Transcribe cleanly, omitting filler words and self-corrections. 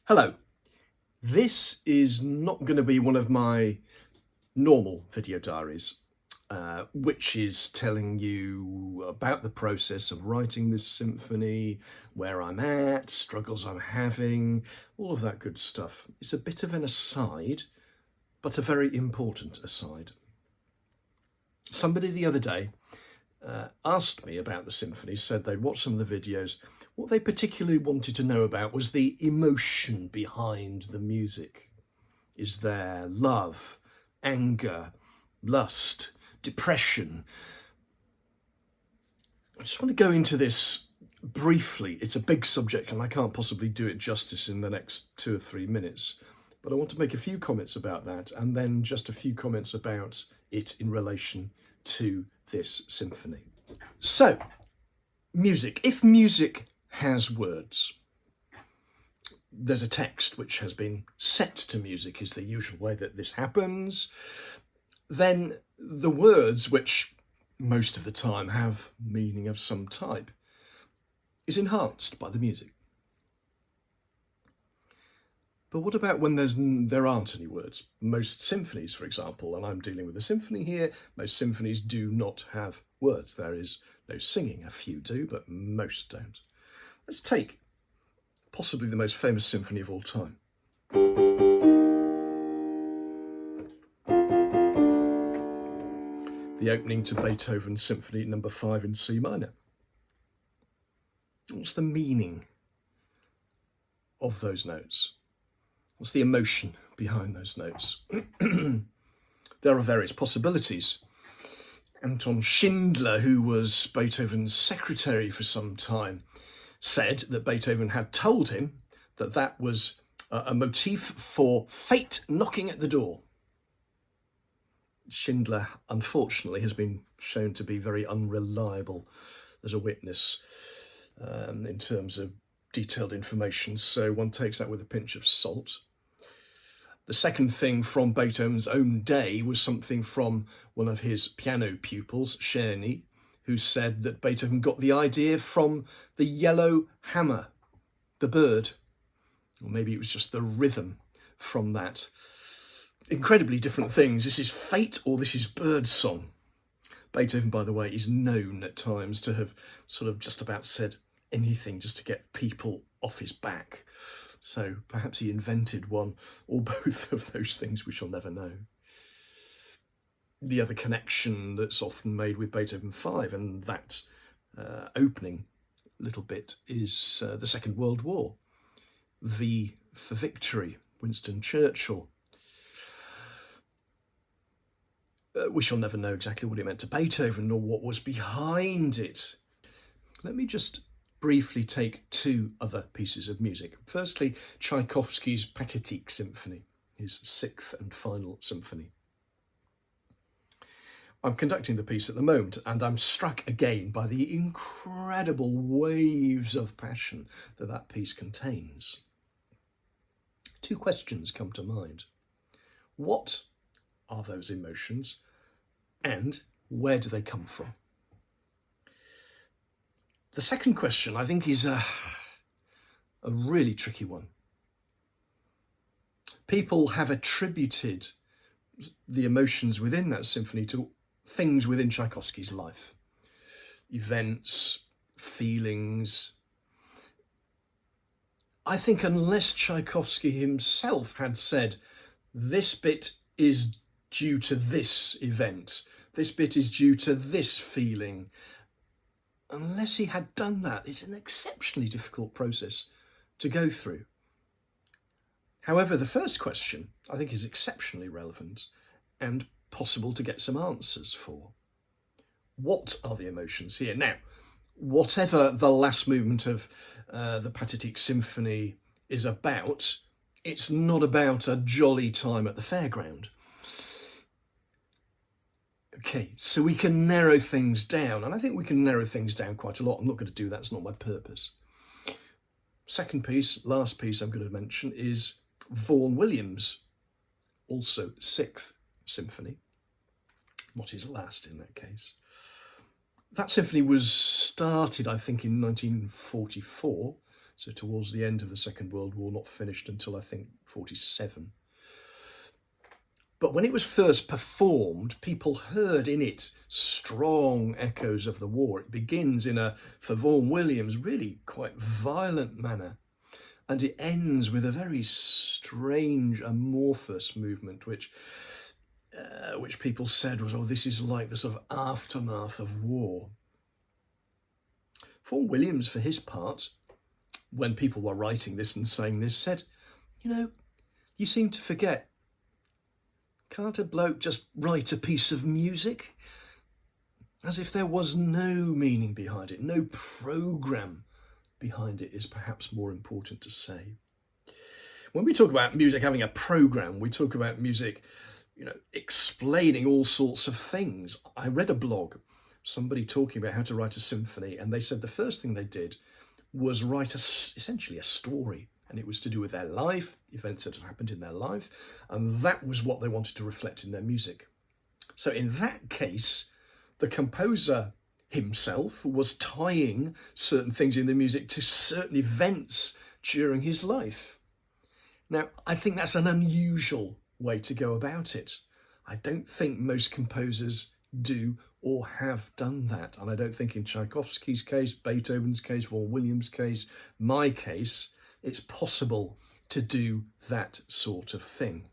Hello. This is not going to be one of my normal video diaries, which is telling you about the process of writing this symphony, where I'm at, struggles I'm having, all of that good stuff. It's a bit of an aside, but a very important aside. Somebody the other day asked me about the symphony, said they'd watched some of the videos. What they particularly wanted to know about was the emotion behind the music. Is there love, anger, lust, depression? I just want to go into this briefly. It's a big subject and I can't possibly do it justice in the next 2 or 3 minutes. But I want to make a few comments about that and then just a few comments about it in relation to this symphony. So, music. If music has words, there's a text which has been set to music, is the usual way that this happens, then the words, which most of the time have meaning of some type, is enhanced by the music. But what about when there aren't any words? Most symphonies, for example, and I'm dealing with a symphony here, most symphonies do not have words. There is no singing. A few do, but most don't. Let's take possibly the most famous symphony of all time. The opening to Beethoven's Symphony No. 5 in C minor. What's the meaning of those notes? What's the emotion behind those notes? There are various possibilities. Anton Schindler, who was Beethoven's secretary for some time, said that Beethoven had told him that that was a motif for fate knocking at the door. Schindler, unfortunately, has been shown to be very unreliable as a witness in terms of detailed information, so one takes that with a pinch of salt. The second thing from Beethoven's own day was something from one of his piano pupils, Czerny, who said that Beethoven got the idea from the yellow hammer, the bird, or maybe it was just the rhythm from that. Incredibly different things. This is fate or this is bird song. Beethoven, by the way, is known at times to have sort of just about said anything just to get people off his back. So perhaps he invented one or both of those things, we shall never know. The other connection that's often made with Beethoven 5 and that opening little bit is the Second World War. V for victory, Winston Churchill. We shall never know exactly what it meant to Beethoven nor what was behind it. Let me just briefly take 2 other pieces of music. Firstly, Tchaikovsky's Pathetique Symphony, his 6th and final symphony. I'm conducting the piece at the moment and I'm struck again by the incredible waves of passion that that piece contains. 2 questions come to mind. What are those emotions and where do they come from? The second question, I think, is a really tricky one. People have attributed the emotions within that symphony to things within Tchaikovsky's life. Events, feelings. I think unless Tchaikovsky himself had said, this bit is due to this event, this bit is due to this feeling, unless he had done that, it's an exceptionally difficult process to go through. However, the first question, I think, is exceptionally relevant and possible to get some answers for. What are the emotions here? Now, whatever the last movement of the Pathetique Symphony is about, it's not about a jolly time at the fairground. Okay, so we can narrow things down, and I think we can narrow things down quite a lot. I'm not going to do that, it's not my purpose. Second piece, last piece I'm going to mention is Vaughan Williams, also 6th Symphony, not his last in that case. That symphony was started, I think, in 1944, So towards the end of the Second World War, not finished until I think 47. But when it was first performed, people heard in it strong echoes of the war. It begins in a, for Vaughan Williams, really quite violent manner. And it ends with a very strange, amorphous movement, which people said was, oh, this is like the sort of aftermath of war. Vaughan Williams, for his part, when people were writing this and saying this, said, you know, you seem to forget, can't a bloke just write a piece of music? As if there was no meaning behind it, no programme behind it is perhaps more important to say. When we talk about music having a programme, we talk about music, you know, explaining all sorts of things. I read a blog, somebody talking about how to write a symphony, and they said the first thing they did was write essentially a story. And it was to do with their life, events that had happened in their life, and that was what they wanted to reflect in their music. So in that case, the composer himself was tying certain things in the music to certain events during his life. Now, I think that's an unusual way to go about it. I don't think most composers do or have done that. And I don't think in Tchaikovsky's case, Beethoven's case, Vaughan Williams' case, my case, it's possible to do that sort of thing.